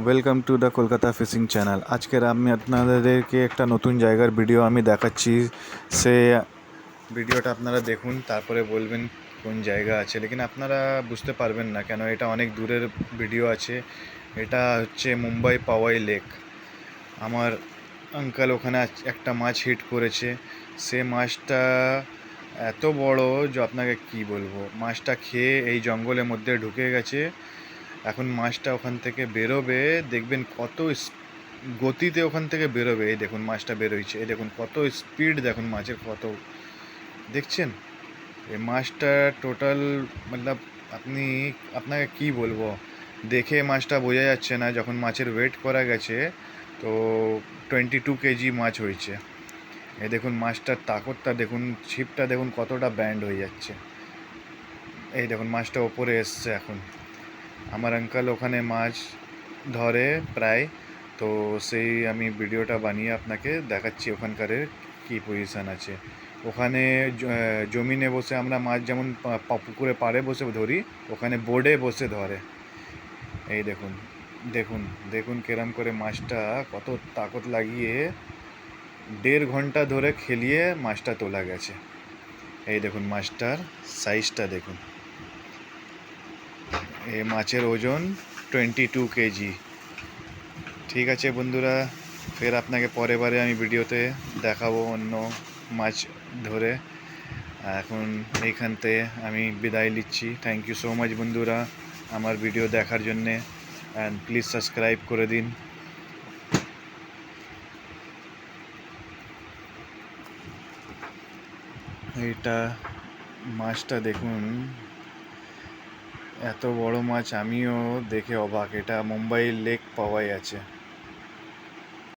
Welcome to the Kolkata fishing channel. আজকের আমি আপনাদেরকে একটা নতুন জায়গার ভিডিও আমি দেখাচ্ছি। সে ভিডিওটা আপনারা দেখুন, তারপরে বলবেন কোন জায়গা আছে। লেকিন আপনারা বুঝতে পারবেন না, কেন এটা অনেক দূরের ভিডিও আছে। এটা হচ্ছে মুম্বাই পাওয়াই লেক। আমার আঙ্কেল ওখানে একটা মাছ হিট করেছে। সে মাছটা এত বড় যে আপনাকে কি বলবো, মাছটা খেয়ে এই জঙ্গলের মধ্যে ঢুকে গেছে। এখন মাছটা ওখান থেকে বেরোবে, দেখবেন কত গতিতে ওখান থেকে বেরোবে। এই দেখুন মাছটা বেরোইছে, এই দেখুন কত স্পিড, দেখুন মাছের কত, দেখছেন এই মাছটা টোটাল মতলব আপনাকে কি বলবো, দেখে মাছটা বোঝা যাচ্ছে না। যখন মাছের ওয়েট করা গেছে তো 22 কেজি মাছ হয়েছে। এই দেখুন মাছটার তাকতটা দেখুন, ছিপটা দেখুন কতটা ব্যান্ড হয়ে যাচ্ছে। এই দেখুন মাছটা ওপরে এসছে। এখন আমার আঙ্কেল ওখানে মাছ ধরে প্রায়, তো সেই আমি ভিডিওটা বানিয়ে আপনাকে দেখাচ্ছি ওখানকার কী পজিশান আছে। ওখানে জমিনে বসে আমরা মাছ যেমন পুকুরে পাড়ে বসে ধরি, ওখানে বোর্ডে বসে ধরে। এই দেখুন দেখুন দেখুন কিরম করে মাছটা কত তাকত লাগিয়ে 1.5 ঘন্টা ধরে খেলিয়ে মাছটা তোলা গেছে। এই দেখুন মাছটার সাইজটা দেখুন, এই মাছের ওজন 22 কেজি। ঠিক আছে বন্ধুরা, ফের আপনাকে পরের বারে আমি ভিডিওতে দেখাবো অন্য মাছ ধরে। এখন এইখানতে আমি বিদায় নিচ্ছি। থ্যাংক ইউ সো মাচ বন্ধুরা আমার ভিডিও দেখার জন্যে, অ্যান্ড প্লিজ সাবস্ক্রাইব করে দিন। এইটা মাছটা দেখুন, এত বড় মাছ আমিও দেখে অবাক। এটা মুম্বাই লেক পাওয়াই আছে।